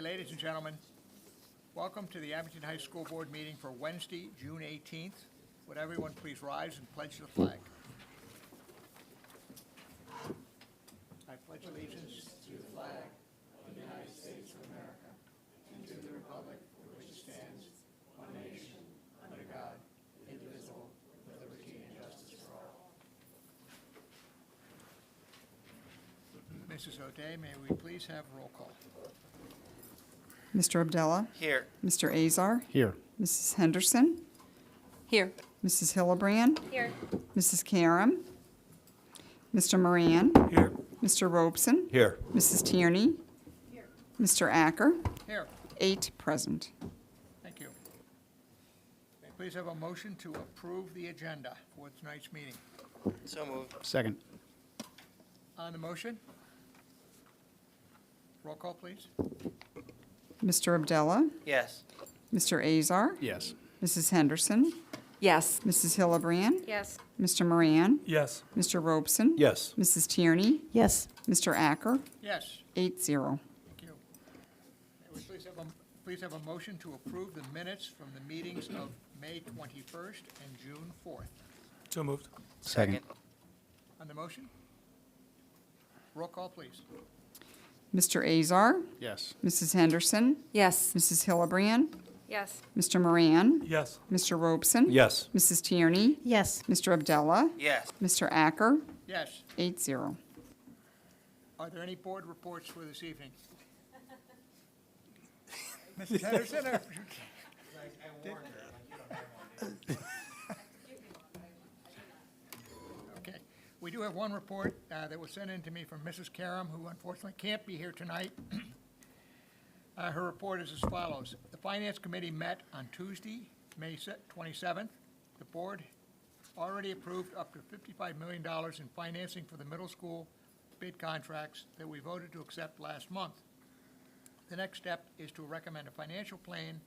ladies and gentlemen, welcome to the Abington High School Board meeting for Wednesday, June 18th. Would everyone please rise and pledge the flag? I pledge allegiance to the flag of the United States of America and to the republic for which it stands, one nation, under God, indivisible, with liberty and justice for all. Mrs. O'Day, may we please have roll call? Mr. Abdallah? Here. Mr. Azar? Here. Mrs. Henderson? Here. Mrs. Hillebrand? Here. Mrs. Karam? Mr. Moran? Here. Mr. Robeson? Here. Mrs. Tierney? Here. Mr. Acker? Here. 8 present. Thank you. May I please have a motion to approve the agenda for tonight's meeting? So moved. Second. On the motion? Roll call, please. Mr. Abdallah? Yes. Mr. Azar? Yes. Mrs. Henderson? Yes. Mrs. Hillebrand? Yes. Mr. Moran? Yes. Mr. Robeson? Yes. Mrs. Tierney? Yes. Mr. Acker? Yes, 8-0. thank you. May we please have a motion to approve the minutes from the meetings of May 21st and June 4th. So moved. Second. On the motion? Roll call, please. Mr. Azar? Yes. Mrs. Henderson? Yes. Mrs. Hillebrand? Yes. Mr. Moran? Yes. Mr. Robeson? Yes. Mrs. Tierney? Yes. Mr. Abdallah? Yes. Mr. Acker? Yes. 8-0. Are there any board reports for this evening? Mrs. Henderson? or- Okay. We do have one report that was sent in to me from Mrs. Karam, who unfortunately can't be here tonight. Her report is as follows. The Finance Committee met on Tuesday, May 27th. The board already approved up to $55 million in financing for the middle school bid contracts that we voted to accept last month. The next step is to recommend a financial plan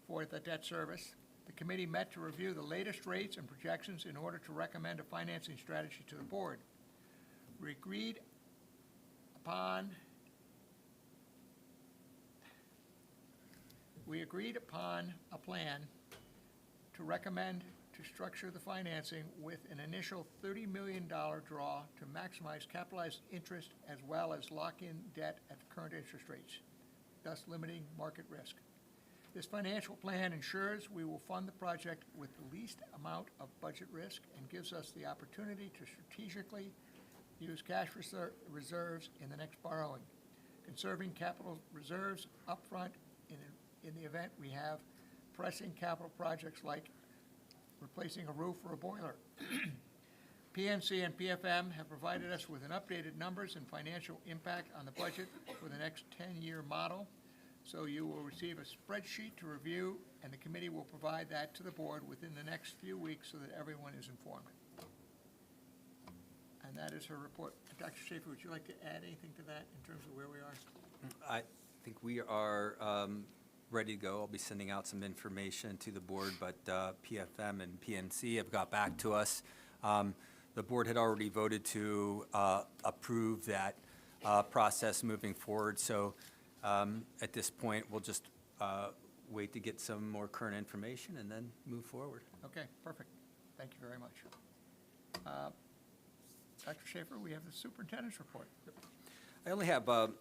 for the debt service. The committee met to review the latest rates and projections in order to recommend a financing strategy to the board. We agreed upon a plan to recommend to structure the financing with an initial $30 million draw to maximize capitalized interest as well as lock in debt at the current interest rates, thus limiting market risk. This financial plan ensures we will fund the project with the least amount of budget risk and gives us the opportunity to strategically use cash reserves in the next borrowing, conserving capital reserves upfront in the event we have pressing capital projects like replacing a roof or a boiler. PNC and PFM have provided us with an updated numbers and financial impact on the budget for the next 10-year model. So you will receive a spreadsheet to review, and the committee will provide that to the board within the next few weeks so that everyone is informed. And that is her report. Dr. Schaefer, would you like to add anything to that in terms of where we are? I think we are ready to go. I'll be sending out some information to the board, but PFM and PNC have got back to us. The board had already voted to approve that process moving forward. So at this point, we'll just wait to get some more current information and then move forward. Okay, perfect. Thank you very much. Dr. Schaefer, we have the superintendent's report. I only have a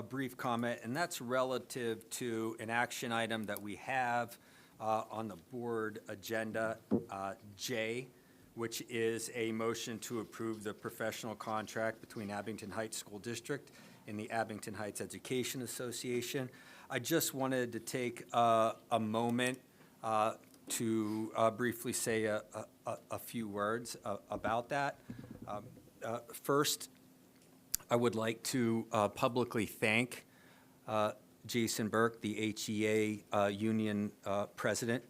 brief comment, and that's relative to an action item that we have on the board agenda, J, which is a motion to approve the professional contract between Abington Heights School District and the Abington Heights Education Association. I just wanted to take a moment to briefly say a few words about that. First, I would like to publicly thank Jason Burke, the HEA union president,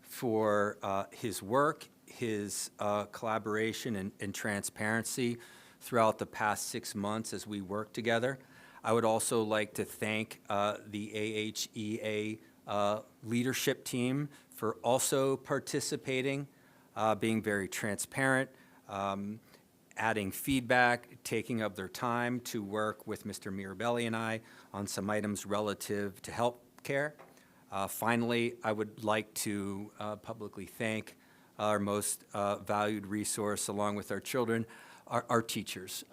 for his work, his collaboration and transparency throughout the past 6 months as we work together. I would also like to thank the AHEA leadership team for also participating, being very transparent, adding feedback, taking up their time to work with Mr. Mirabelli and I on some items relative to health care. Finally, I would like to publicly thank our most valued resource, along with our children, our teachers,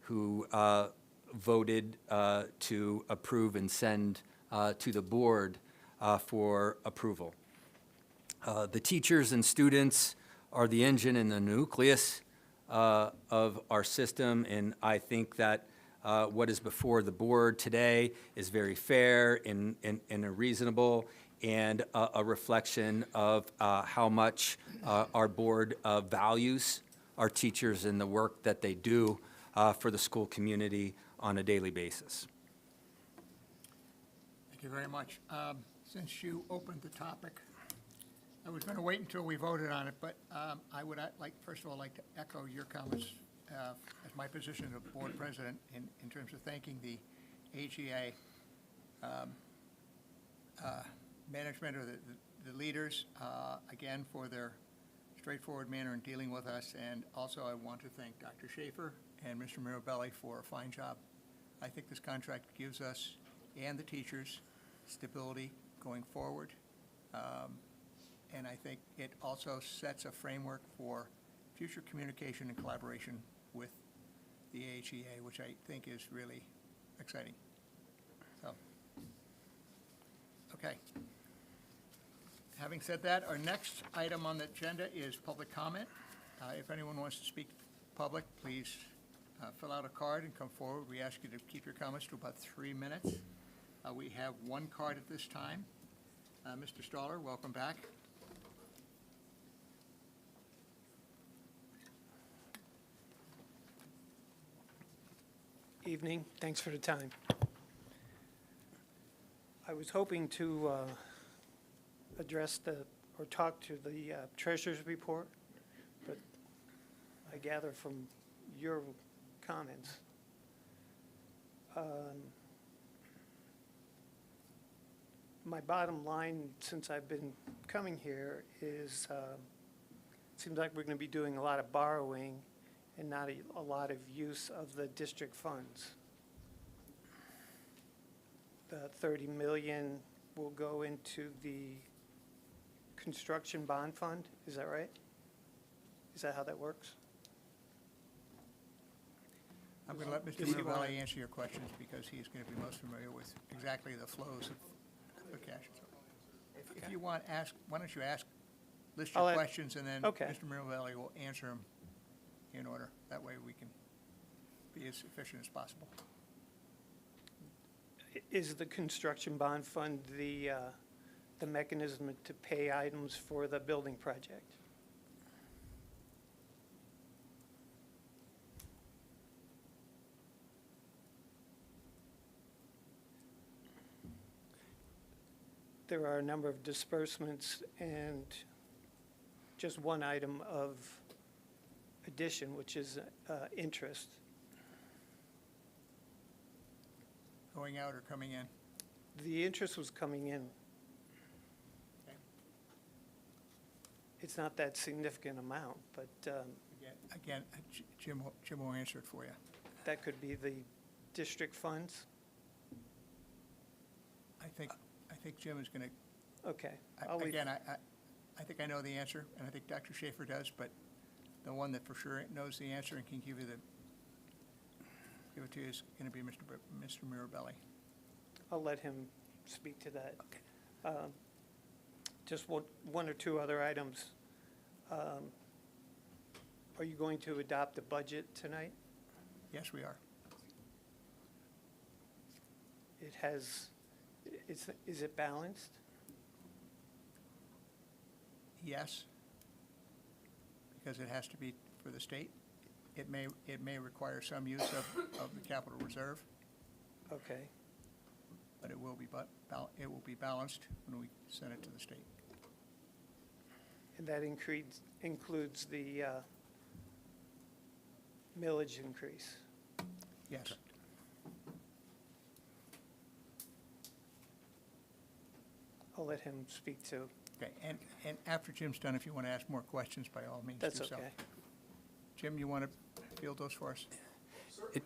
who voted to approve and send to the board for approval. The teachers and students are the engine and the nucleus of our system, and I think that what is before the board today is very fair and reasonable, and a reflection of how much our board values our teachers and the work that they do for the school community on a daily basis. Thank you very much. Since you opened the topic, I was going to wait until we voted on it, but I would first of all, like to echo your comments as my position of board president in terms of thanking the AGA management or the leaders, again, for their straightforward manner in dealing with us. And also, I want to thank Dr. Schaefer and Mr. Mirabelli for a fine job. I think this contract gives us and the teachers stability going forward. And I think it also sets a framework for future communication and collaboration with the AHEA, which I think is really exciting. So, okay. Having said that, our next item on the agenda is public comment. If anyone wants to speak public, please fill out a card and come forward. We ask you to keep your comments to about 3 minutes. We have one card at this time. Mr. Stoller, welcome back. Evening, thanks for the time. I was hoping to address or talk to the treasurer's report, but I gather from your comments. My bottom line, since I've been coming here, is it seems like we're going to be doing a lot of borrowing and not a lot of use of the district funds. The 30 million will go into the construction bond fund, is that right? Is that how that works? I'm going to let Mr. If you want- Mirabelli answer your questions because he's going to be most familiar with exactly the flows of the cash. If you want, why don't you list I'll your ask- questions, and then Okay. Mr. Mirabelli will answer them in order. That way we can be as efficient as possible. Is the construction bond fund the mechanism to pay items for the building project? There are a number of disbursements and just one item of addition, which is interest. Going out or coming in? The interest was coming in. Okay. It's not that significant amount, but Again, Jim will answer it for you. that could be the district funds. I think Jim is going to, Okay. I'll leave- again, I think I know the answer, and I think Dr. Schaefer does, but the one that for sure knows the answer and can give it to you is going to be Mr. Mirabelli. I'll let him speak to that. Just one or two other items. Are you going to adopt the budget tonight? Yes, we are. Is it balanced? Yes, because it has to be for the state. It may require some use of the capital reserve, Okay. but it will be balanced when we send it to the state. And that includes the millage increase? Yes. I'll let him speak to. Okay, and after Jim's done, if you want to ask more questions, by all means, do That's so. okay. Jim, you want to field those for us?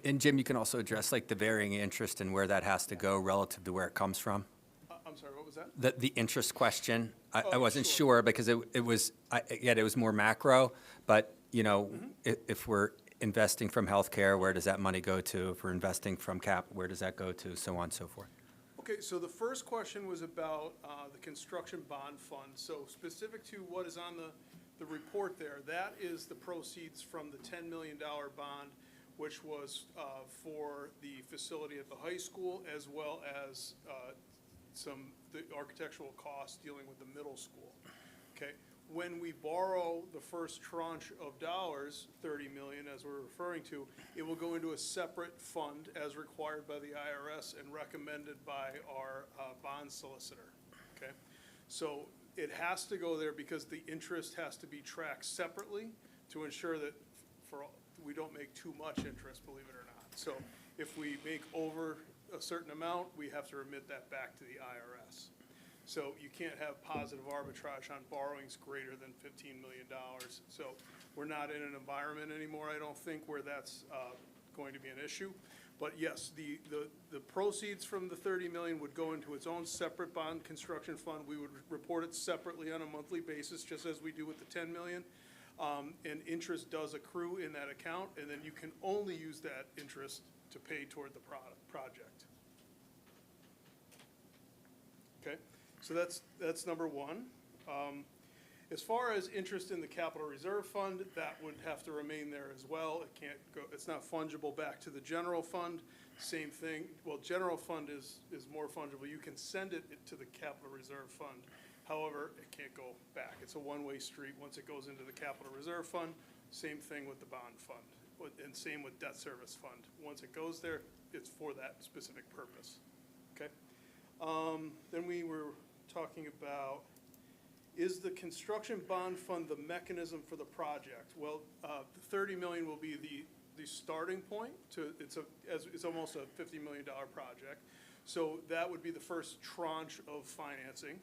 And Jim, you can also address like the varying interest and where that has to go relative to where it comes from? I'm sorry, what was that? The interest question, I Oh, wasn't sure. sure because it was, again, it was more macro, but, you know, if we're investing from healthcare, where does that money go to? If we're investing from cap, where does that go to? So on and so forth. Okay, so the first question was about the construction bond fund. So specific to what is on the report there, that is the proceeds from the $10 million bond, which was for the facility at the high school, as well as the architectural costs dealing with the middle school. Okay, when we borrow the first tranche of dollars, 30 million as we're referring to, it will go into a separate fund as required by the IRS and recommended by our bond solicitor. Okay, so it has to go there because the interest has to be tracked separately to ensure that we don't make too much interest, believe it or not. So if we make over a certain amount, we have to remit that back to the IRS. So you can't have positive arbitrage on borrowings greater than $15 million. So we're not in an environment anymore, I don't think, where that's going to be an issue. But yes, the proceeds from the 30 million would go into its own separate bond construction fund. We would report it separately on a monthly basis, just as we do with the 10 million. And interest does accrue in that account, and then you can only use that interest to pay toward the project. Okay, so that's number one. As far as interest in the capital reserve fund, that would have to remain there as well. It can't go, it's not fungible back to the general fund. Same thing, well, general fund is more fungible. You can send it to the capital reserve fund. However, it can't go back. It's a one-way street. Once it goes into the capital reserve fund, same thing with the bond fund, and same with debt service fund. Once it goes there, it's for that specific purpose, okay? Then we were talking about, is the construction bond fund the mechanism for the project? Well, the 30 million will be the starting point it's almost a $50 million project. So that would be the first tranche of financing.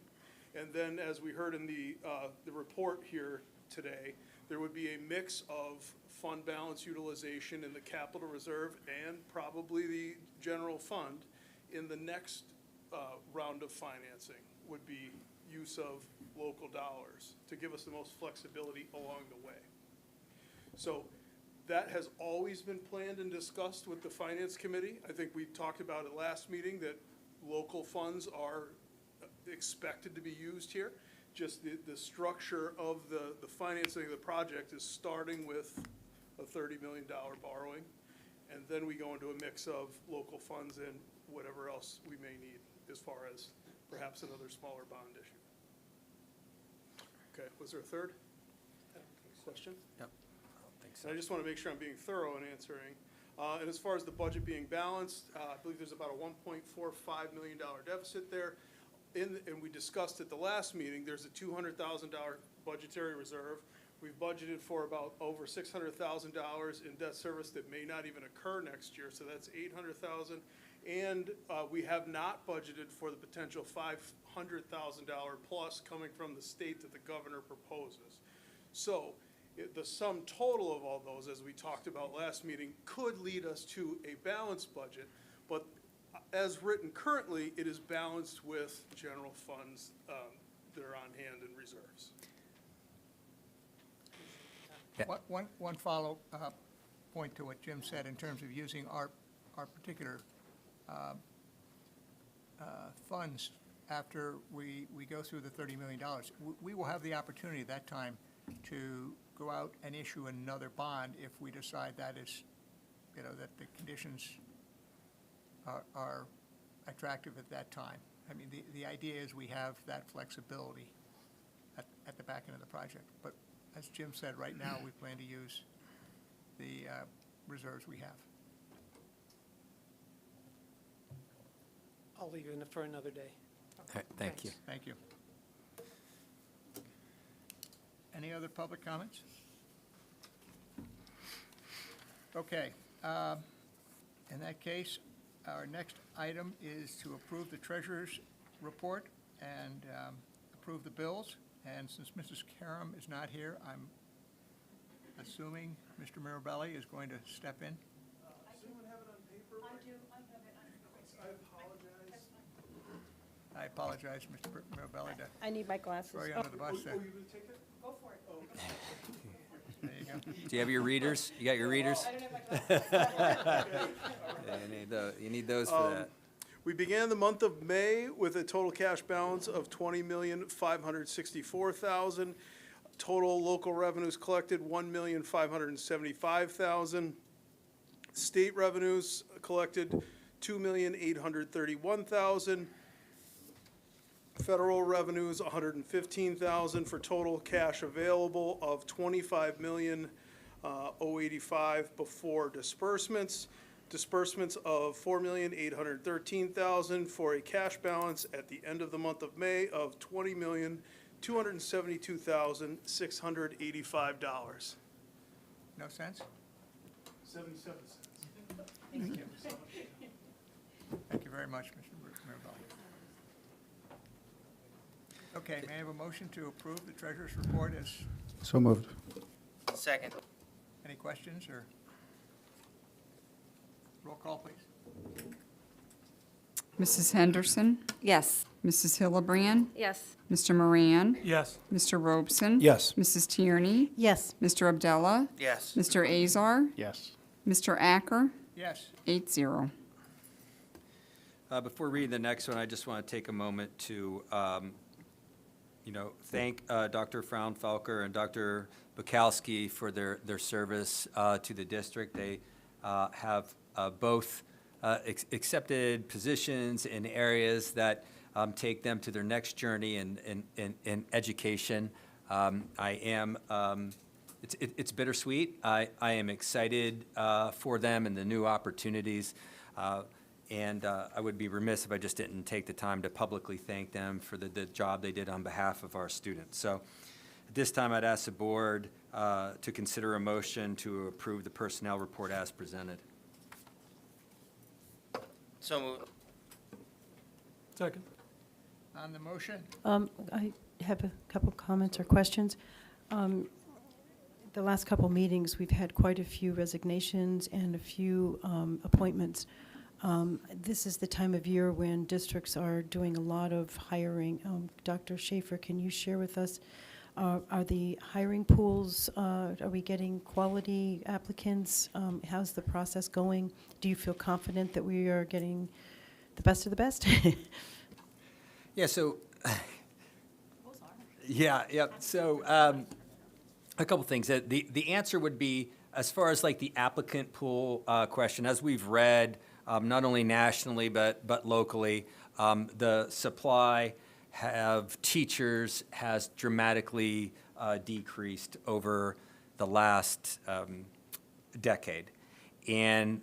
And then, as we heard in the report here today, there would be a mix of fund balance utilization in the capital reserve and probably the general fund in the next round of financing would be use of local dollars to give us the most flexibility along the way. So that has always been planned and discussed with the Finance Committee. I think we talked about it last meeting that local funds are expected to be used here. Just the structure of the financing of the project is starting with a $30 million borrowing, and then we go into a mix of local funds and whatever else we may need as far as perhaps another smaller bond issue. Okay, was there a third question? Yep. I don't think so. And I just want to make sure I'm being thorough in answering. And as far as the budget being balanced, I believe there's about a $1.45 million deficit there. And we discussed at the last meeting, there's a $200,000 budgetary reserve. We've budgeted for about over $600,000 in debt service that may not even occur next year, so that's $800,000. And we have not budgeted for the potential $500,000 plus coming from the state that the governor proposes. So the sum total of all those, as we talked about last meeting, could lead us to a balanced budget, but as written currently, it is balanced with general funds that are on hand in reserves. Yeah. One follow point to what Jim said in terms of using our particular funds after we go through the $30 million. We will have the opportunity at that time to go out and issue another bond if we decide that is, that the conditions are attractive at that time. I mean, the idea is we have that flexibility at the back end of the project. But as Jim said, right now, we plan to use the reserves we have. I'll leave it for another day. All right, thank you. Thank you. Any other public comments? Okay. In that case, our next item is to approve the treasurer's report and approve the bills. And since Mrs. Karam is not here, I'm assuming Mr. Mirabelli is going to step in. Does anyone have it on paper? I apologize. I apologize, Mr. Mirabelli, to I need my glasses. throw you under the bus there. Oh, you gonna take it? Go for it. There you go. Do you have your readers? You got your readers? Yeah, you need those for that. We began the month of May with a total cash balance of $20,564,000. Total local revenues collected, $1,575,000. State revenues collected, $2,831,000. Federal revenues, $115,000, for total cash available of $25,085,000 before disbursements. Disbursements of $4,813,000 for a cash balance at the end of the month of May of $20,272,685. No sense? 77 cents. Thank you. Thank you very much, Mr. Mirabelli. Okay, may I have a motion to approve the treasurer's report as, So moved. Second. any questions, or? Roll call, please. Mrs. Henderson, Yes. Mrs. Hillebrand, Yes. Mr. Moran, Yes. Mr. Robson. Yes. Mrs. Tierney, Yes. Mr. Abdullah, Yes. Mr. Azar, Yes. Mr. Acker, Yes, 8-0. Before reading the next one, I just want to take a moment to, thank Dr. Fraunfelker and Dr. Bukowski for their service to the district. They have both accepted positions in areas that take them to their next journey in education. It's bittersweet. I am excited for them and the new opportunities. And I would be remiss if I just didn't take the time to publicly thank them for the job they did on behalf of our students. So at this time, I'd ask the board to consider a motion to approve the personnel report as presented. So moved. Second. on the motion, I have a couple comments or questions. The last couple meetings, we've had quite a few resignations and a few appointments. This is the time of year when districts are doing a lot of hiring. Dr. Schaefer, can you share with us, are the hiring pools, are we getting quality applicants? How's the process going? Do you feel confident that we are getting the best of the best? Yeah, so, so, a couple things. The answer would be, as far as like the applicant pool question, as we've read, not only nationally but locally, the supply of teachers has dramatically decreased over the last decade. And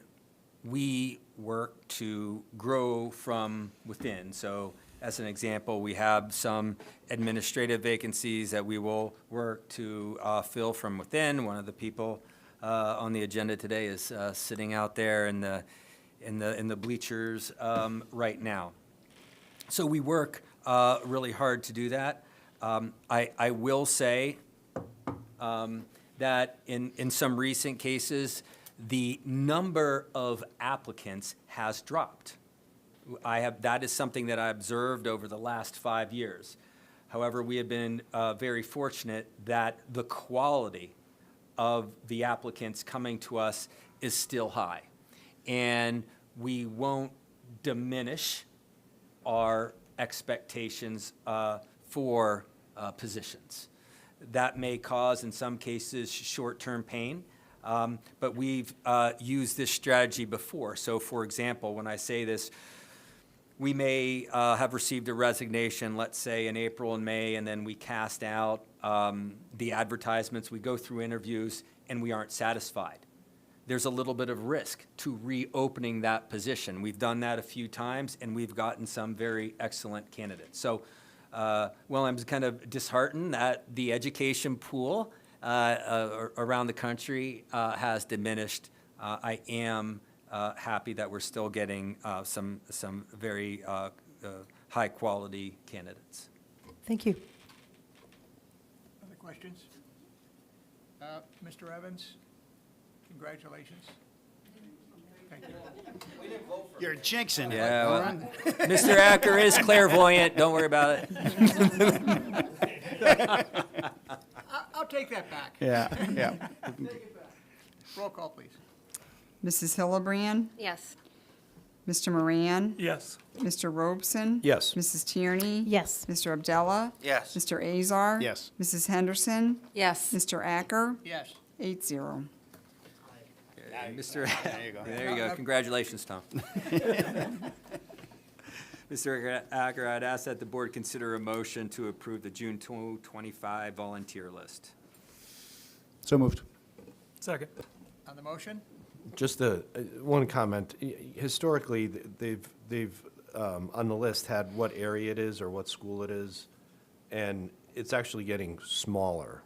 we work to grow from within. So as an example, we have some administrative vacancies that we will work to fill from within. One of the people on the agenda today is sitting out there in the bleachers right now. So we work really hard to do that. I will say that in some recent cases, the number of applicants has dropped. That is something that I observed over the last 5 years. However, we have been very fortunate that the quality of the applicants coming to us is still high. And we won't diminish our expectations for positions. That may cause, in some cases, short-term pain, but we've used this strategy before. So, for example, when I say this, we may have received a resignation, let's say, in April and May, and then we cast out the advertisements, we go through interviews, and we aren't satisfied. There's a little bit of risk to reopening that position. We've done that a few times, and we've gotten some very excellent candidates. So, while I'm kind of disheartened that the education pool around the country has diminished, I am happy that we're still getting some very high-quality candidates. Thank you. other questions? Mr. Evans, congratulations. Thank you. You're jinxing it. Yeah, well, Mr. Acker is clairvoyant, don't worry about it. I'll take that back. Yeah, yeah. Roll call, please. Mrs. Hillebrand, Yes. Mr. Moran, Yes. Mr. Robeson. Yes. Mrs. Tierney. Yes. Mr. Abdullah. Yes. Mr. Azar. Yes. Mrs. Henderson. Yes. Mr. Acker. Yes. 8-0. Mr. There you go. There you go, congratulations, Tom. Mr. Acker, I'd ask that the board consider a motion to approve the June 2025 volunteer list. So moved. Second. On the motion? Just one comment. Historically, they've on the list had what area it is or what school it is, and it's actually getting smaller.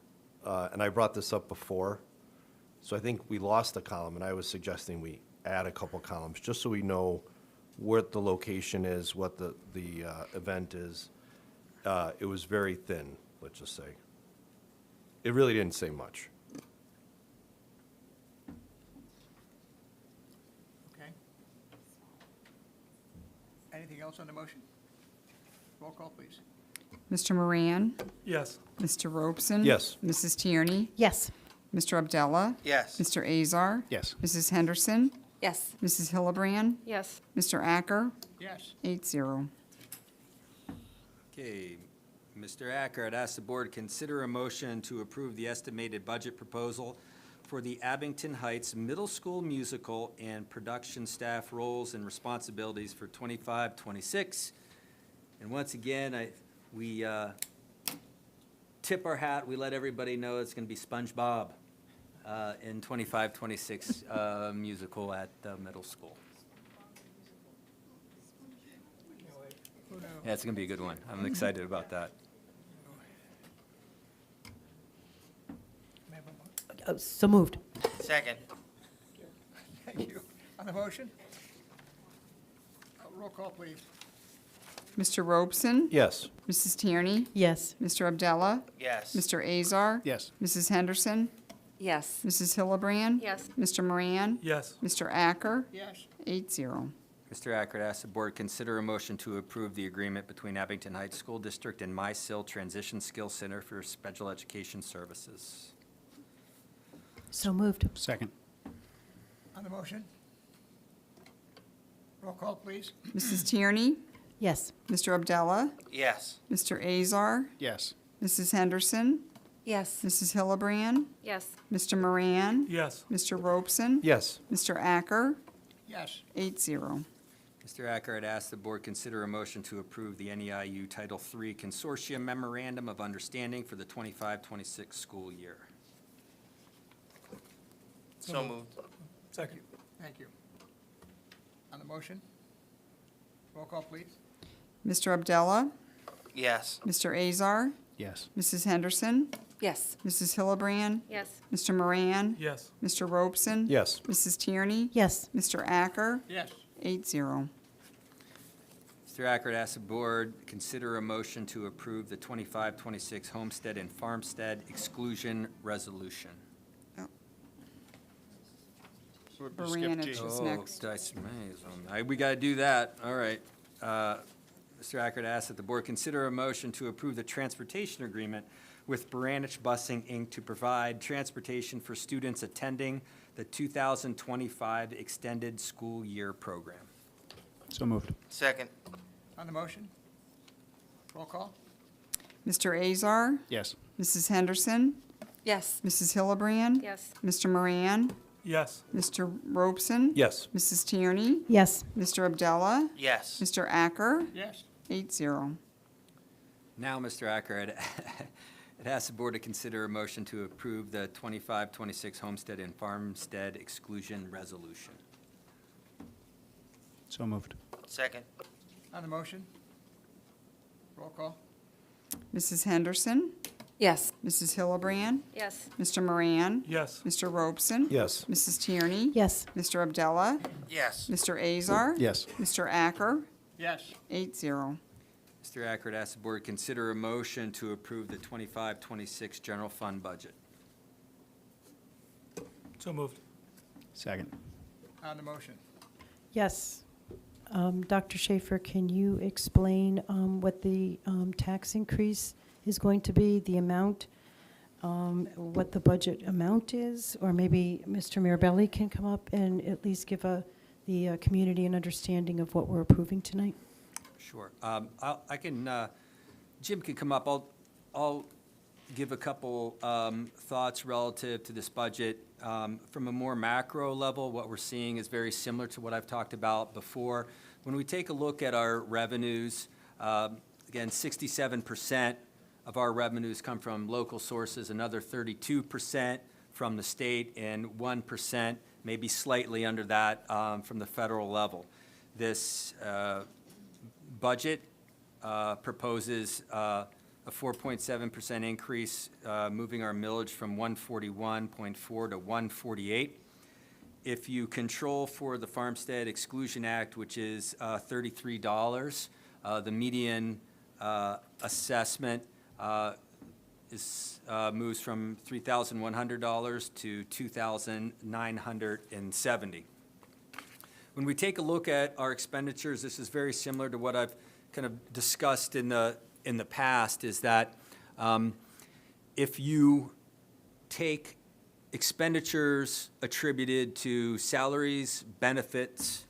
And I brought this up before, so I think we lost a column, and I was suggesting we add a couple columns, just so we know what the location is, what the event is. It was very thin, let's just say. It really didn't say much. Okay. Anything else on the motion? Roll call, please. Mr. Moran, Yes. Mr. Robeson. Yes. Mrs. Tierney. Yes. Mr. Abdullah. Yes. Mr. Azar. Yes. Mrs. Henderson. Yes. Mrs. Hillebrand. Yes. Mr. Acker. Yes. 8-0. Okay, Mr. Acker, I'd ask the board consider a motion to approve the estimated budget proposal for the Abington Heights Middle School musical and production staff roles and responsibilities for 25-26. And once again, we tip our hat, we let everybody know it's going to be SpongeBob in 25-26 musical at the middle school. Yeah, it's going to be a good one. I'm excited about that. May I have a mo- So moved. Second. Thank you. On the motion? Roll call, please. Mr. Robeson. Yes. Mrs. Tierney. Yes. Mr. Abdullah. Yes. Mr. Azar. Yes. Mrs. Henderson. Yes. Mrs. Hillebrand. Yes. Mr. Moran. Yes. Mr. Acker. Yes. 8-0. Mr. Acker, I'd ask the board consider a motion to approve the agreement between Abington Heights School District and MySIL Transition Skills Center for Special Education Services. So moved. Second. On the motion? Roll call, please. Mrs. Tierney. Yes. Mr. Abdullah. Yes. Mr. Azar. Yes. Mrs. Henderson. Yes. Mrs. Hillebrand. Yes. Mr. Moran. Yes. Mr. Robeson. Yes. Mr. Acker. Yes. 8-0. Mr. Acker, I'd ask the board consider a motion to approve the NEIU Title III Consortium Memorandum of Understanding for the 25-26 school year. So moved. Second. Thank you. On the motion? Roll call, please. Mr. Abdullah. Yes. Mr. Azar. Yes. Mrs. Henderson. Yes. Mrs. Hillebrand. Yes. Mr. Moran. Yes. Mr. Robeson. Yes. Mrs. Tierney. Yes. Mr. Acker. Yes. 8-0. Mr. Acker, I'd ask the board consider a motion to approve the 25-26 homestead and farmstead exclusion resolution. Baranich was next. We got to do that, all right. Mr. Acker, I'd ask that the board consider a motion to approve the transportation agreement with Baranich Busing, Inc. to provide transportation for students attending the 2025 Extended School Year Program. So moved. Second. On the motion? Roll call? Mr. Azar. Yes. Mrs. Henderson. Yes. Mrs. Hillebrand. Yes. Mr. Moran. Yes. Mr. Robeson. Yes. Mrs. Tierney. Yes. Mr. Abdullah. Yes. Mr. Acker. Yes. 8-0. Now, Mr. Acker, I'd ask the board to consider a motion to approve the 25-26 homestead and farmstead exclusion resolution. So moved. Second. On the motion? Roll call? Mrs. Henderson. Yes. Mrs. Hillebrand. Yes. Mr. Moran. Yes. Mr. Robeson. Yes. Mrs. Tierney. Yes. Mr. Abdullah. Yes. Mr. Azar. Yes. Mr. Acker. Yes. 8-0. Mr. Acker, I'd ask the board consider a motion to approve the 25-26 general fund budget. So moved. Second. On the motion. Yes. Dr. Schaefer, can you explain what the tax increase is going to be, the amount, what the budget amount is? Or maybe Mr. Mirabelli can come up and at least give the community an understanding of what we're approving tonight? Sure. I can, Jim can come up. I'll give a couple thoughts relative to this budget. From a more macro level, what we're seeing is very similar to what I've talked about before. When we take a look at our revenues, again, 67% of our revenues come from local sources, another 32% from the state, and 1%, maybe slightly under that, from the federal level. This budget proposes a 4.7% increase, moving our millage from 141.4 to 148. If you control for the Farmstead Exclusion Act, which is $33, the median assessment moves from $3,100 to $2,970. When we take a look at our expenditures, this is very similar to what I've kind of discussed in the past, is that if you take expenditures attributed to salaries, benefits,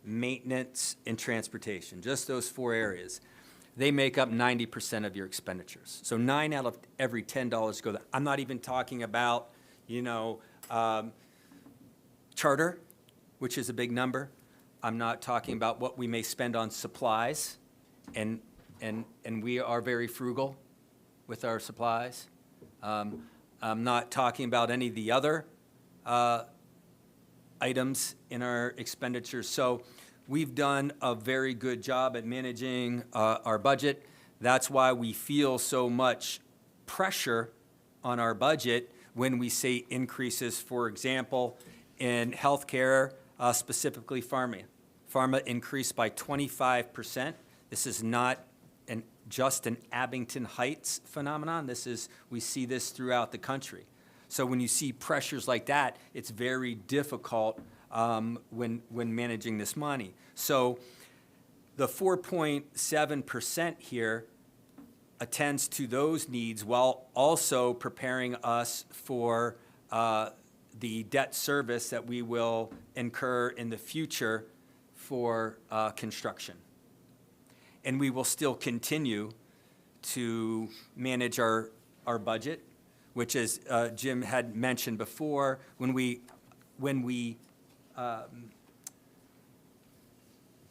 maintenance, and transportation, just those four areas, they make up 90% of your expenditures. So 9 out of every $10 go there. I'm not even talking about, charter, which is a big number. I'm not talking about what we may spend on supplies, and we are very frugal with our supplies. I'm not talking about any of the other items in our expenditures. So we've done a very good job at managing our budget. That's why we feel so much pressure on our budget when we say increases, for example, in healthcare, specifically pharma. Pharma increased by 25%. This is not just an Abington Heights phenomenon. We see this throughout the country. So when you see pressures like that, it's very difficult when managing this money. So the 4.7% here attends to those needs while also preparing us for the debt service that we will incur in the future for construction. And we will still continue to manage our budget, which, as Jim had mentioned before, when we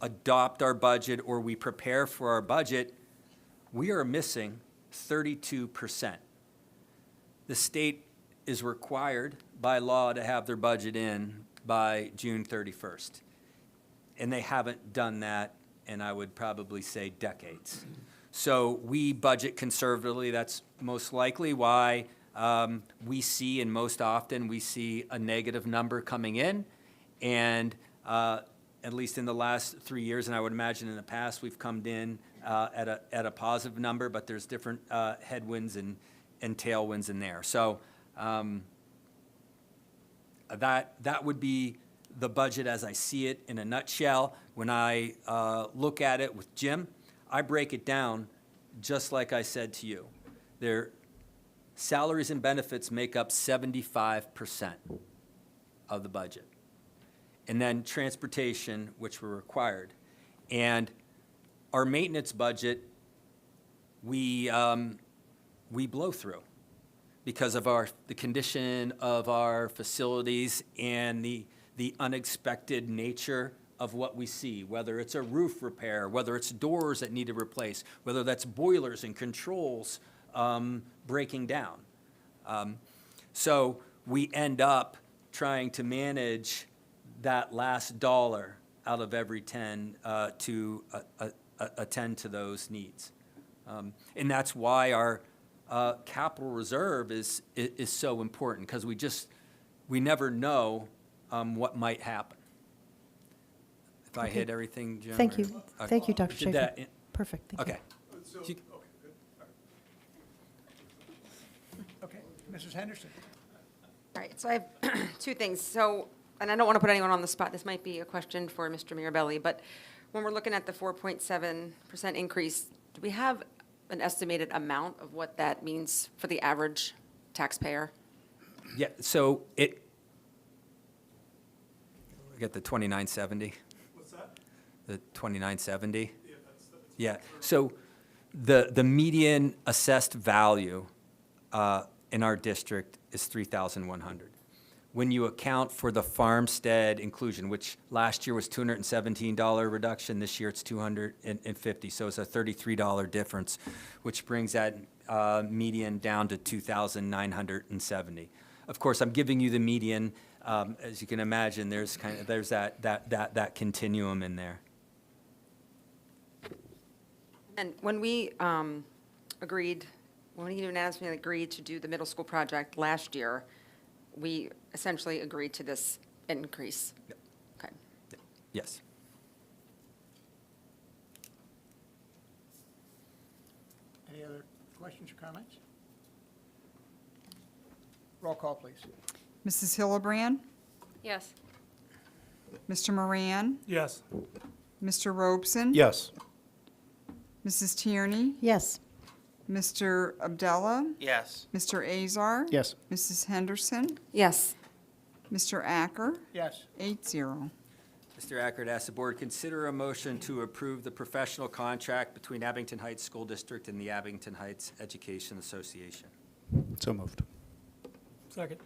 adopt our budget or we prepare for our budget, we are missing 32%. The state is required by law to have their budget in by June 31st. And they haven't done that in, I would probably say, decades. So we budget conservatively. That's most likely why we see, and most often we see, a negative number coming in. And at least in the last 3 years, and I would imagine in the past, we've come in at a positive number, but there's different headwinds and tailwinds in there. So that would be the budget as I see it in a nutshell. When I look at it with Jim, I break it down just like I said to you. Their salaries and benefits make up 75% of the budget. And then transportation, which were required. And our maintenance budget, we blow through because of the condition of our facilities and the unexpected nature of what we see, whether it's a roof repair, whether it's doors that need to replace, whether that's boilers and controls breaking down. So we end up trying to manage that last dollar out of every 10 to attend to those needs. And that's why our capital reserve is so important, because we never know what might happen. If I hit everything, Jim? Thank or- you. Thank you, Dr. Did Schaefer. that- Perfect, thank you. Okay. So, You- okay, good. All right. Okay, Mrs. Henderson. All right, so I have two things. So, and I don't want to put anyone on the spot. This might be a question for Mr. Mirabelli, but when we're looking at the 4.7% increase, do we have an estimated amount of what that means for the average taxpayer? Yeah, so we got the 2970, What's that? the 2970. Yeah, that's. Yeah, so the median assessed value in our district is 3,100. When you account for the farmstead inclusion, which last year was $217 reduction, this year it's $250, so it's a $33 difference, which brings that median down to 2,970. Of course, I'm giving you the median. As you can imagine, there's that continuum in there. And when we unanimously agreed to do the middle school project last year, we essentially agreed to this increase. Yep. Okay. Yes. Any other questions or comments? Roll call, please. Mrs. Hillebrand, Yes. Mr. Moran, Yes. Mr. Robeson. Yes. Mrs. Tierney, Yes. Mr. Abdullah, Yes. Mr. Azar. Yes. Mrs. Henderson, Yes. Mr. Acker, Yes. 8-0. Mr. Ackert, ask the board, consider a motion to approve the professional contract between Abington Heights School District and the Abington Heights Education Association. So moved. Second.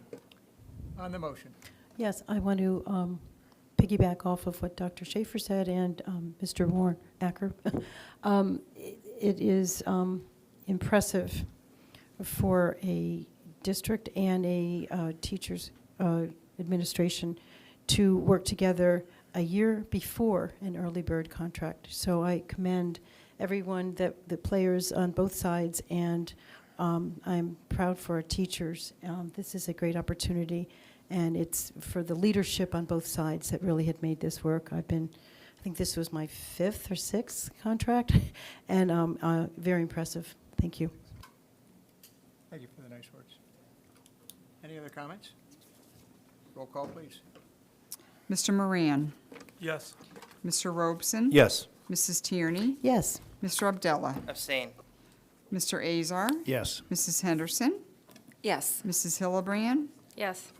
On the motion. Yes, I want to piggyback off of what Dr. Schaefer said and Mr. Warren Acker. It is impressive for a district and a teacher's administration to work together a year before an early bird contract. So I commend everyone, the players on both sides, and I'm proud for our teachers. This is a great opportunity, and it's for the leadership on both sides that really had made this work. I think this was my 5th or 6th contract, and very impressive. Thank you. Thank you for the nice words. Any other comments? Roll call, please. Mr. Moran, Yes. Mr. Robeson. Yes. Mrs. Tierney, Yes. Mr. Abdullah, Abstain. Mr. Azar, Yes. Mrs. Henderson, Yes. Mrs. Hillebrand, Yes.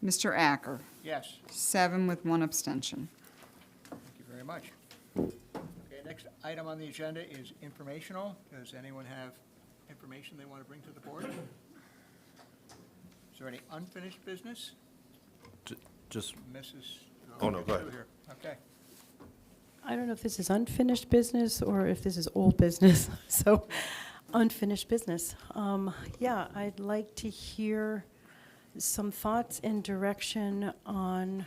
Mr. Acker, Yes. 7 with 1 abstention. Thank you very much. Okay, next item on the agenda is informational. Does anyone have information they want to bring to the board? Is there any unfinished business? Just, Mrs. Oh, no, go ahead. Here. Okay. I don't know if this is unfinished business or if this is old business. So, unfinished business. Yeah, I'd like to hear some thoughts and direction on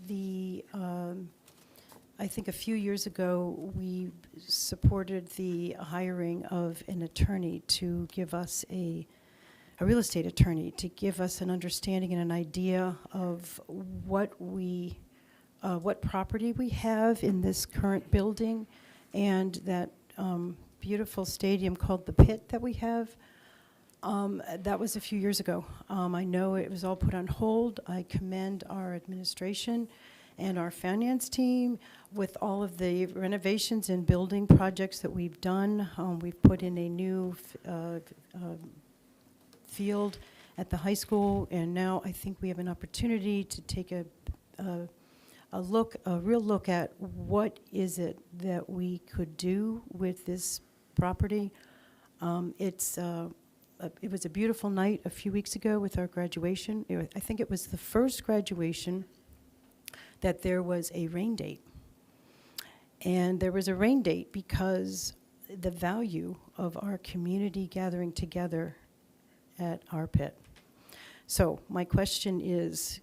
the, I think a few years ago, we supported the hiring of an attorney to give us a real estate attorney, to give us an understanding and an idea of what property we have in this current building and that beautiful stadium called the Pit that we have. That was a few years ago. I know it was all put on hold. I commend our administration and our finance team with all of the renovations and building projects that we've done. We've put in a new field at the high school, and now I think we have an opportunity to take a real look at what is it that we could do with this property. It was a beautiful night a few weeks ago with our graduation. I think it was the first graduation that there was a rain date. And there was a rain date because the value of our community gathering together at our pit. So my question is,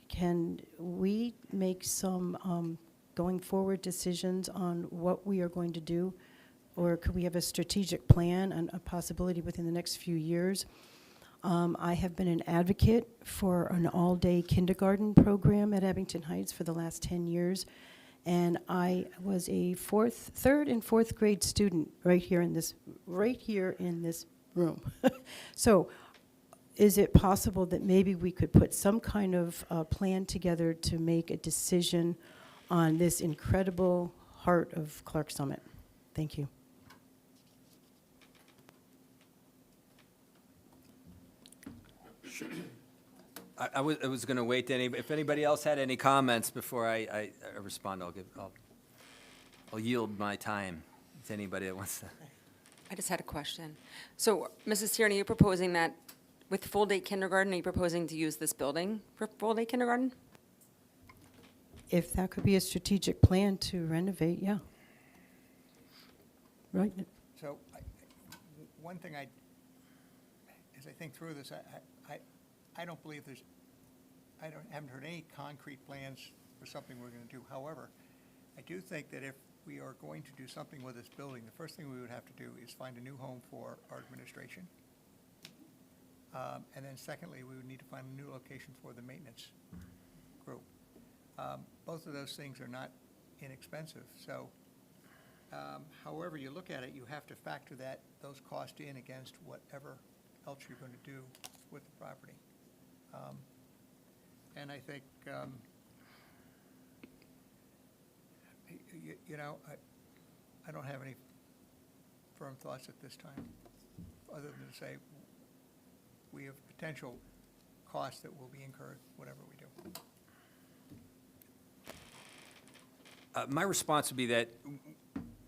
can we make some going forward decisions on what we are going to do? Or could we have a strategic plan and a possibility within the next few years? I have been an advocate for an all-day kindergarten program at Abington Heights for the last 10 years. And I was a third and fourth grade student right here in this room. So is it possible that maybe we could put some kind of plan together to make a decision on this incredible heart of Clark Summit? Thank you. I was going to wait to if anybody else had any comments before I respond, I'll yield my time to anybody that wants to. I just had a question. So, Mrs. Tierney, are you proposing that with full-day kindergarten, are you proposing to use this building for full-day kindergarten? If that could be a strategic plan to renovate, yeah. Right. So, one thing as I think through this, I don't believe haven't heard any concrete plans for something we're gonna do. However, I do think that if we are going to do something with this building, the first thing we would have to do is find a new home for our administration. And then secondly, we would need to find a new location for the maintenance group. Both of those things are not inexpensive, so however you look at it, you have to factor those costs in against whatever else you're going to do with the property. And I think, I don't have any firm thoughts at this time, other than to say we have potential costs that will be incurred, whatever we do. My response would be that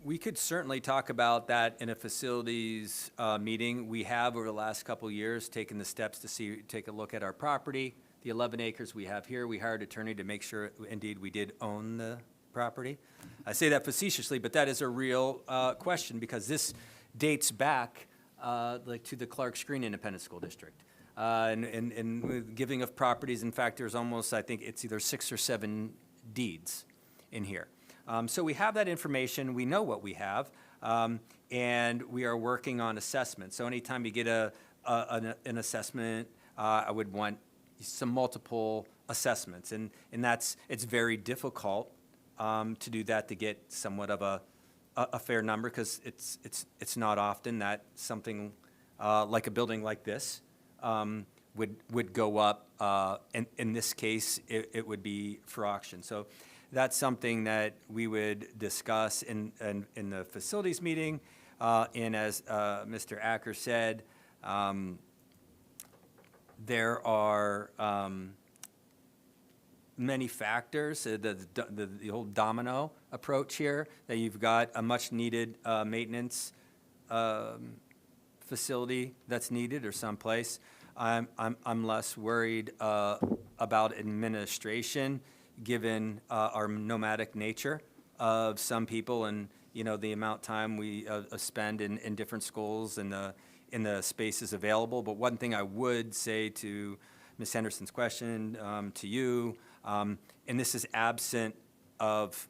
we could certainly talk about that in a facilities meeting. We have, over the last couple of years, taken the steps to take a look at our property, the 11 acres we have here. We hired an attorney to make sure, indeed, we did own the property. I say that facetiously, but that is a real question, because this dates back to the Clark Screen Independent School District. And with giving of properties, in fact, there's almost, I think it's either 6 or 7 deeds in here. So we have that information, we know what we have, and we are working on assessment. So anytime you get an assessment, I would want some multiple assessments, and it's very difficult to do that, to get somewhat of a fair number, because it's not often that something like a building like this would go up. In this case, it would be for auction. So that's something that we would discuss in the facilities meeting. And as Mr. Acker said, there are many factors, the whole domino approach here, that you've got a much-needed maintenance facility that's needed, or someplace. I'm less worried about administration, given our nomadic nature of some people, and the amount of time we spend in different schools and in the spaces available. But one thing I would say to Ms. Henderson's question, to you, and this is absent of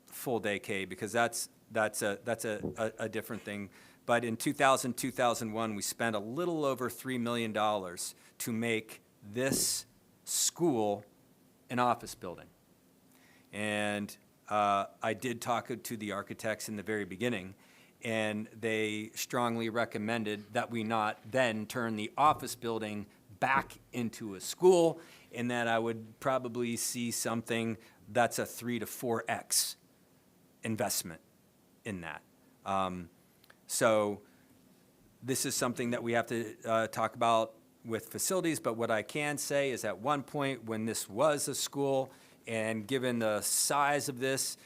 full day K, because that's a different thing. But in 2001, we spent a little over $3 million to make this school an office building. And I did talk to the architects in the very beginning, and they strongly recommended that we not then turn the office building back into a school, and that I would probably see something that's a 3 to 4x investment in that. So this is something that we have to talk about with facilities, but what I can say is, at one point when this was a school, and given the size of this,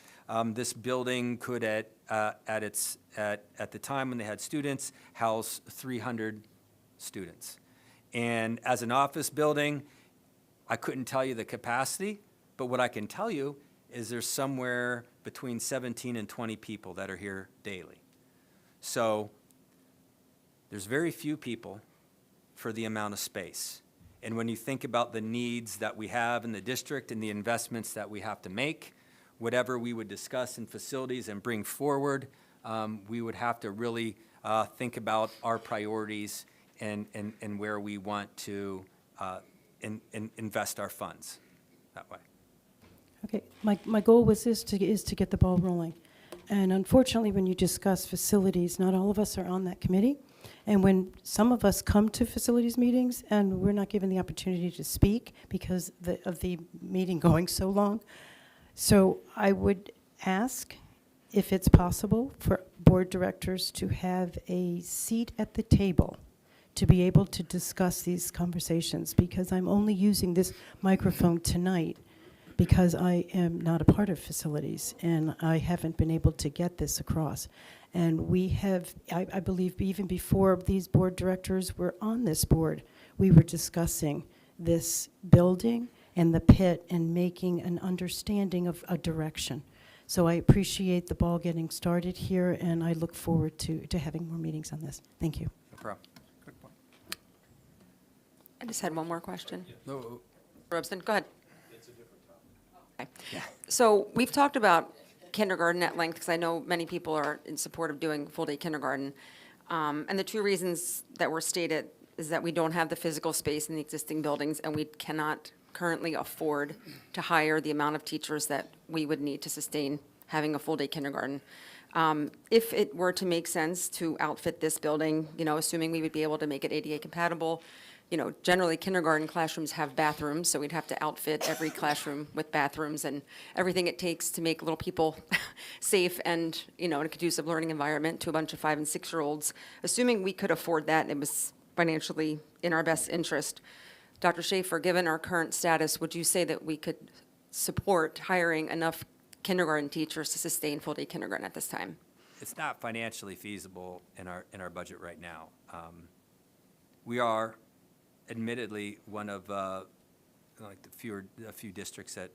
this building could at the time when they had students, house 300 students. And as an office building, I couldn't tell you the capacity, but what I can tell you is there's somewhere between 17 and 20 people that are here daily. So there's very few people for the amount of space. And when you think about the needs that we have in the district and the investments that we have to make, whatever we would discuss in facilities and bring forward, we would have to really think about our priorities and where we want to invest our funds that way. Okay, my goal was is to get the ball rolling. And unfortunately, when you discuss facilities, not all of us are on that committee. And when some of us come to facilities meetings and we're not given the opportunity to speak because of the meeting going so long, so I would ask if it's possible for board directors to have a seat at the table to be able to discuss these conversations, because I'm only using this microphone tonight because I am not a part of facilities and I haven't been able to get this across. And we have, I believe even before these board directors were on this board, we were discussing this building and the pit and making an understanding of a direction. So I appreciate the ball getting started here, and I look forward to having more meetings on this. Thank you. No problem. Good point. I just had one more question. No, Robson, go ahead. It's a different topic. Okay. So we've talked about kindergarten at length, because I know many people are in support of doing full-day kindergarten. And the two reasons that were stated is that we don't have the physical space in the existing buildings, and we cannot currently afford to hire the amount of teachers that we would need to sustain having a full-day kindergarten. If it were to make sense to outfit this building, assuming we would be able to make it ADA compatible, generally kindergarten classrooms have bathrooms, so we'd have to outfit every classroom with bathrooms and everything it takes to make little people safe and, in a conducive learning environment to a bunch of 5- and 6-year-olds. Assuming we could afford that and it was financially in our best interest, Dr. Schaefer, given our current status, would you say that we could support hiring enough kindergarten teachers to sustain full-day kindergarten at this time? it's not financially feasible in our budget right now. We are admittedly one of like a few districts that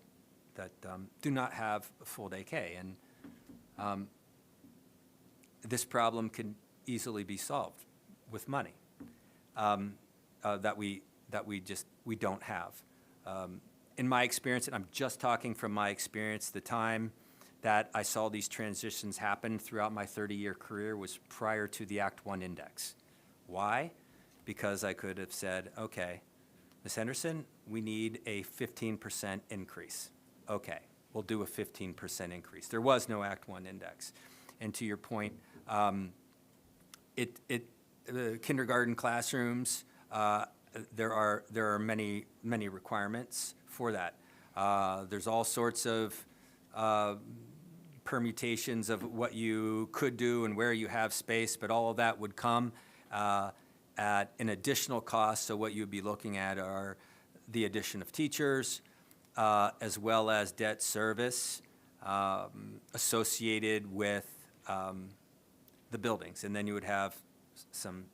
do not have a full-day K, and this problem can easily be solved with money that we don't have. In my experience, and I'm just talking from my experience, the time that I saw these transitions happen throughout my 30-year career was prior to the Act 1 index. Why? Because I could have said, okay, Ms. Henderson, we need a 15% increase. Okay, we'll do a 15% increase. There was no Act 1 index. And to your point, the kindergarten classrooms, there are many requirements for that. There's all sorts of permutations of what you could do and where you have space, but all of that would come at an additional cost. So what you'd be looking at are the addition of teachers, as well as debt service associated with the buildings. And then you would have some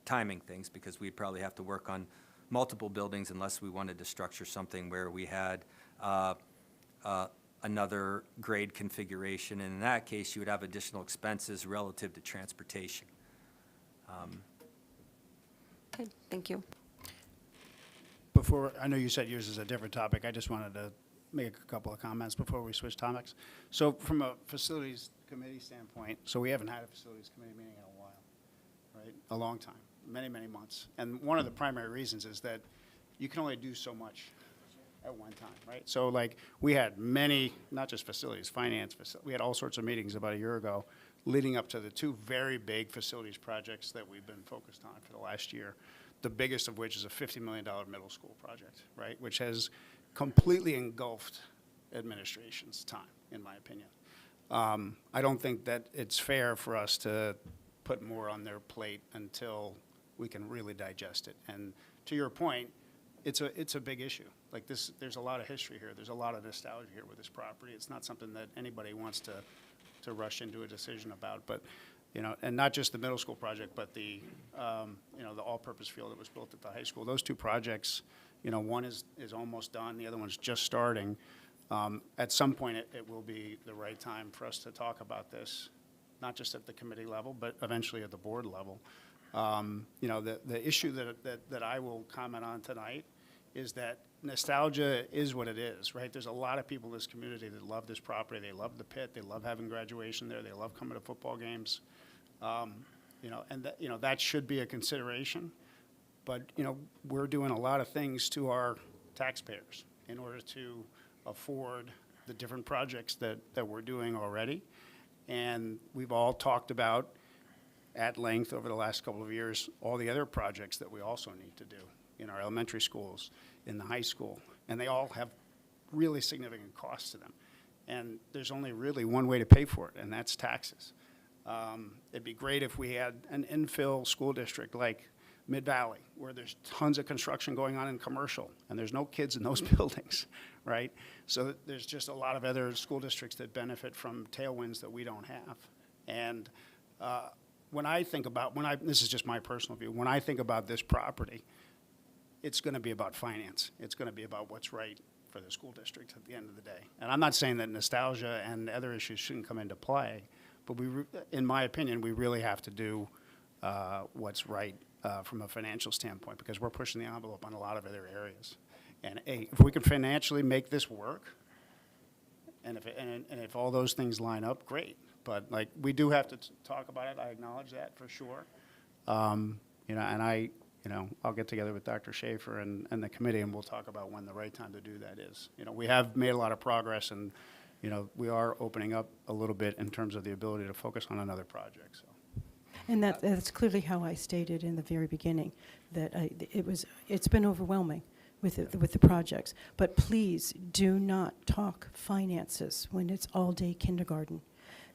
timing things, because we'd probably have to work on multiple buildings unless we wanted to structure something where we had another grade configuration. And in that case, you would have additional expenses relative to transportation. Okay, thank you. Before, I know you said yours is a different topic. I just wanted to make a couple of comments before we switch topics. So from a facilities committee standpoint, so we haven't had a facilities committee meeting in a while, right? A long time, many months. And one of the primary reasons is that you can only do so much at one time, right? So like we had many, not just facilities, finance, we had all sorts of meetings about a year ago leading up to the two very big facilities projects that we've been focused on for the last year. The biggest of which is a $50 million middle school project, right? Which has completely engulfed administration's time, in my opinion. I don't think that it's fair for us to put more on their plate until we can really digest it. And to your point, it's a big issue. Like this, there's a lot of history here. There's a lot of nostalgia here with this property. It's not something that anybody wants to rush into a decision about. But, and not just the middle school project, but the all-purpose field that was built at the high school. Those two projects, one is almost done. The other one's just starting. At some point, it will be the right time for us to talk about this, not just at the committee level, but eventually at the board level. The issue that I will comment on tonight is that nostalgia is what it is, right? There's a lot of people in this community that love this property. They love the pit. They love having graduation there. They love coming to football games. And that should be a consideration. But, we're doing a lot of things to our taxpayers in order to afford the different projects that we're doing already. And we've all talked about at length over the last couple of years all the other projects that we also need to do in our elementary schools, in the high school, and they all have really significant costs to them. And there's only really one way to pay for it, and that's taxes. It'd be great if we had an infill school district like Mid-Valley, where there's tons of construction going on in commercial, and there's no kids in those buildings, right? So there's just a lot of other school districts that benefit from tailwinds that we don't have. And when I think about, this is just my personal view, when I think about this property, it's going to be about finance. It's going to be about what's right for the school district at the end of the day. And I'm not saying that nostalgia and other issues shouldn't come into play, but in my opinion, we really have to do what's right from a financial standpoint, because we're pushing the envelope on a lot of other areas. And if we can financially make this work, and if all those things line up, great. But like, we do have to talk about it. I acknowledge that for sure. I'll get together with Dr. Schaefer and the committee, and we'll talk about when the right time to do that is. We have made a lot of progress, and we are opening up a little bit in terms of the ability to focus on another project. So. And that's clearly how I stated in the very beginning, that it's been overwhelming with the projects. But please do not talk finances when it's all-day kindergarten,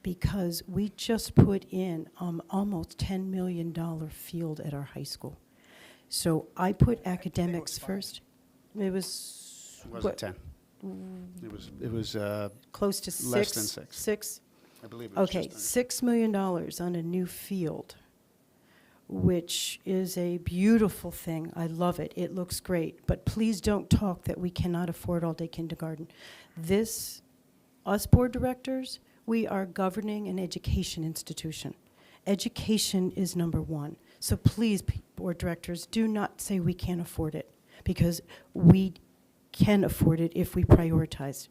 because we just put in almost $10 million field at our high school. So I put academics first. It was It wasn't 10. It was close to 6. Less than 6. 6? I believe it was Okay, just under. $6 million on a new field, which is a beautiful thing. I love it. It looks great. But please don't talk that we cannot afford all-day kindergarten. Us board directors, we are governing an education institution. Education is number one. So please, board directors, do not say we can't afford it, because we can afford it if we prioritize.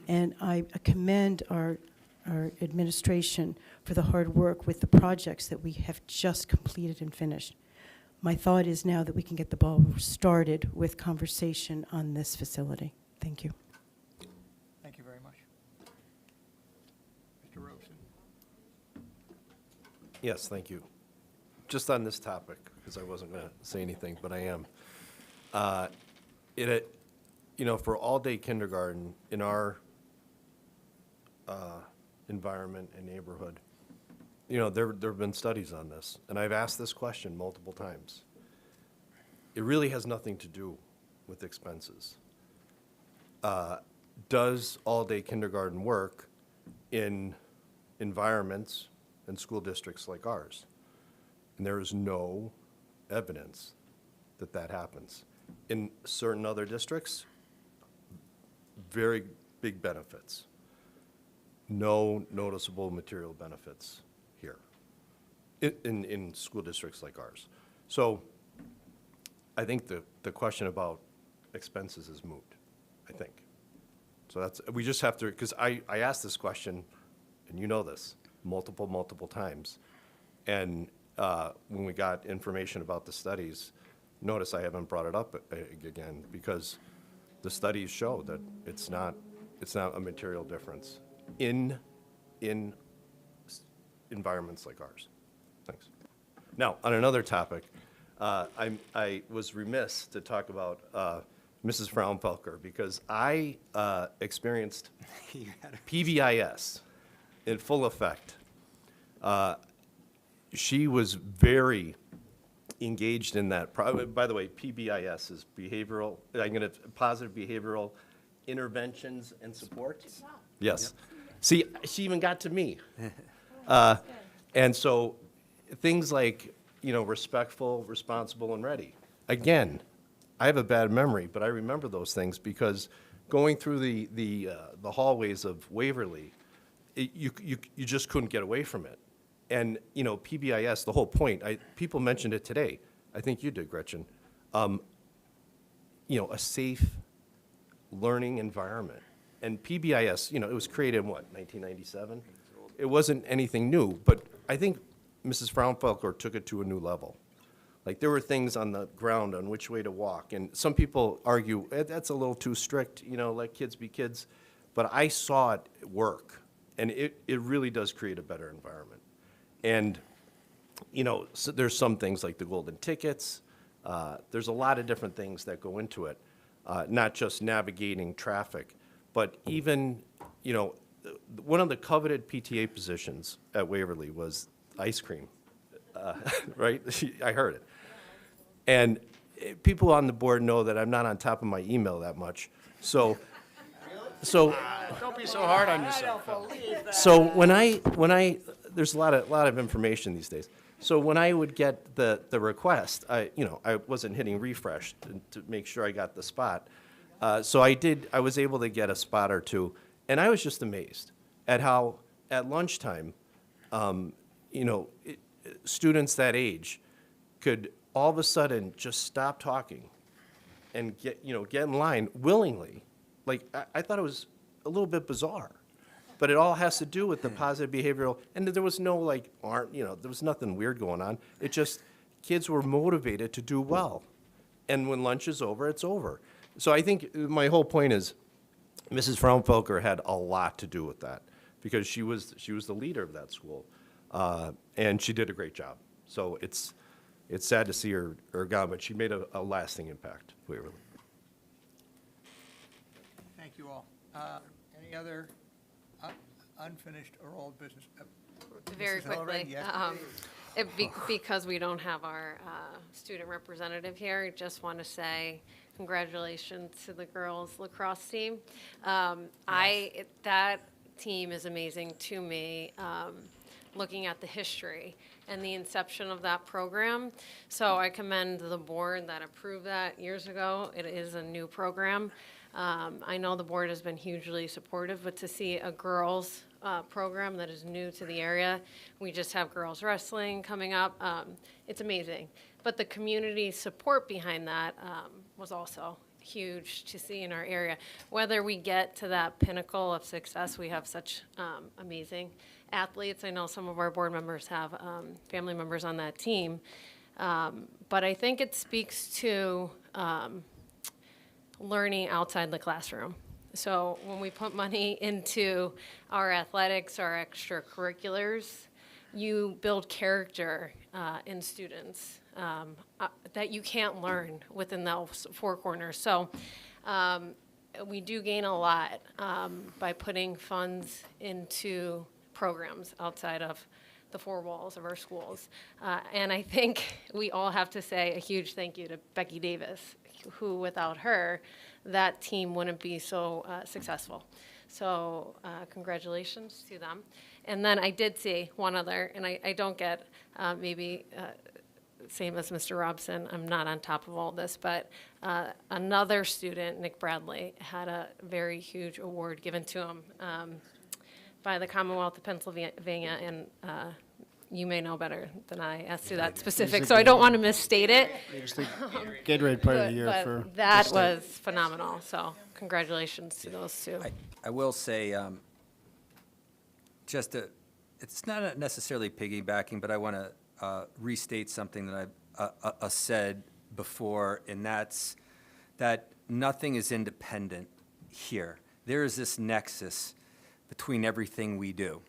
And I commend our administration for the hard work with the projects that we have just completed and finished. My thought is now that we can get the ball started with conversation on this facility. Thank you. Thank you very much. Mr. Robeson? Yes, thank you. Just on this topic, because I wasn't going to say anything, but I am. For all-day kindergarten in our environment and neighborhood, there have been studies on this, and I've asked this question multiple times. It really has nothing to do with expenses. Does all-day kindergarten work in environments and school districts like ours? And there is no evidence that that happens. In certain other districts, very big benefits. No noticeable material benefits here in school districts like ours. So I think the question about expenses is moot, I think. So we just have to, because I asked this question, and you know this, multiple times. And when we got information about the studies, notice I haven't brought it up again, because the studies show that it's not a material difference in environments like ours. Thanks. Now, on another topic, I was remiss to talk about Mrs. Fraunfelker, because I experienced PBIS in full effect. She was very engaged in that. By the way, PBIS is positive behavioral interventions and support. Yes. See, she even got to me. And so things like, respectful, responsible, and ready. Again, I have a bad memory, but I remember those things because going through the hallways of Waverly, you just couldn't get away from it. And, PBIS, the whole point, people mentioned it today. I think you did, Gretchen. A safe learning environment. And PBIS, it was created in 1997? It wasn't anything new, but I think Mrs. Fraunfelker took it to a new level. Like, there were things on the ground on which way to walk, and some people argue, that's a little too strict, let kids be kids. But I saw it work, and it really does create a better environment. And so there's some things like the golden tickets. There's a lot of different things that go into it, not just navigating traffic, but even, one of the coveted PTA positions at Waverly was ice cream, right? I heard it. And people on the board know that I'm not on top of my email that much. So Don't be so hard on yourself. so there's a lot of information these days. So when I would get the request, I wasn't hitting refresh to make sure I got the spot. So I was able to get a spot or two, and I was just amazed at how at lunchtime, students that age could all of a sudden just stop talking and get in line willingly. Like, I thought it was a little bit bizarre, but it all has to do with the positive behavioral, and there was no there was nothing weird going on. It just, kids were motivated to do well. And when lunch is over, it's over. So I think my whole point is, Mrs. Frauenfelker had a lot to do with that, because she was the leader of that school, and she did a great job. So it's sad to see her gone, but she made a lasting impact, Waverly. Thank you all. Any other unfinished or old business? Very Mrs. Hillerman, quickly, yes, because we don't have our student representative here, just want to say congratulations to the girls lacrosse team. That team is amazing to me, looking at the history and the inception of that program. So I commend the board that approved that years ago. It is a new program. I know the board has been hugely supportive, but to see a girls' program that is new to the area, we just have girls wrestling coming up. It's amazing. But the community support behind that was also huge to see in our area. Whether we get to that pinnacle of success, we have such amazing athletes. I know some of our board members have family members on that team. But I think it speaks to learning outside the classroom. So when we put money into our athletics, our extracurriculars, you build character in students that you can't learn within those four corners. So we do gain a lot by putting funds into programs outside of the four walls of our schools. And I think we all have to say a huge thank you to Becky Davis, who without her, that team wouldn't be so successful. So congratulations to them. And then I did see one other, and I don't get same as Mr. Robson, I'm not on top of all this, but another student, Nick Bradley, had a very huge award given to him by the Commonwealth of Pennsylvania, and you may know better than I as to that specific, so I don't want to misstate it. Gatorade Player of the Year But for. that was phenomenal, so congratulations to those two. I will say, it's not necessarily piggybacking, but I want to restate something that I've said before, and that's that nothing is independent here. There is this nexus between everything we do.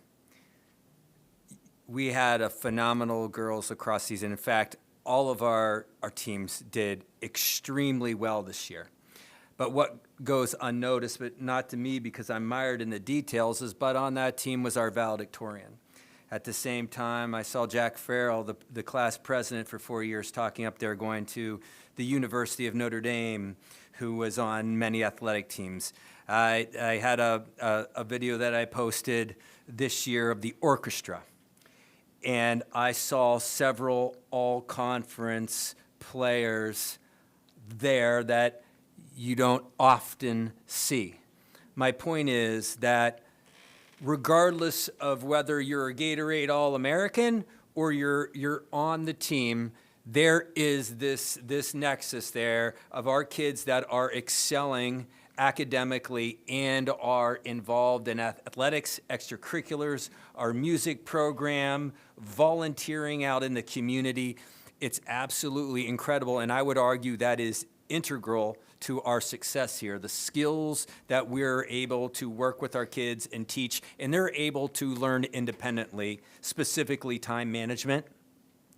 We had a phenomenal girls lacrosse season. In fact, all of our teams did extremely well this year. But what goes unnoticed, but not to me because I'm mired in the details, is but on that team was our valedictorian. At the same time, I saw Jack Farrell, the class president for 4 years, talking up there, going to the University of Notre Dame, who was on many athletic teams. I had a video that I posted this year of the orchestra. And I saw several all-conference players there that you don't often see. My point is that regardless of whether you're a Gatorade All-American or you're on the team, there is this nexus there of our kids that are excelling academically and are involved in athletics, extracurriculars, our music program, volunteering out in the community. It's absolutely incredible, and I would argue that is integral to our success here. The skills that we're able to work with our kids and teach, and they're able to learn independently, specifically time management.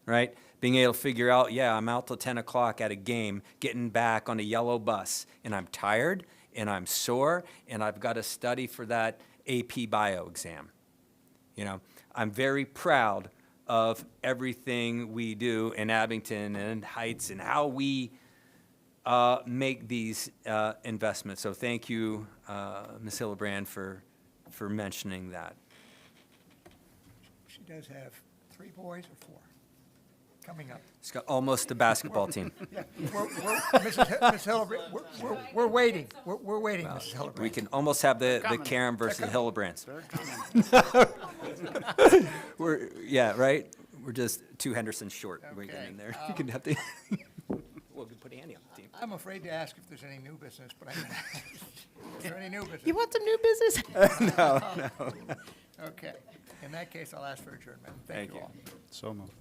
right? Being able to figure out, yeah, I'm out till 10 o'clock at a game, getting back on a yellow bus, and I'm tired, and I'm sore, and I've got to study for that AP Bio exam. You know, I'm very proud of everything we do in Abington and Heights and how we make these investments. So thank you, Ms. Hillebrand, for mentioning that. She does have 3 boys or 4 coming up. It's got almost a basketball team. Ms. Hillebrand, we're waiting. We're waiting, Mrs. Hillebrand. We can almost have the coming. Karen versus Hillebrands. They're coming. Yeah, right? We're just 2 Hendersons short. We're Okay, getting there. You can have to, we'll put Andy on the team. I'm afraid to ask if there's any new business, but I'm going to ask. Is there any new business? You want some new business? Okay. In that case, I'll ask for adjournment. Thank Thank you you. all. So moved.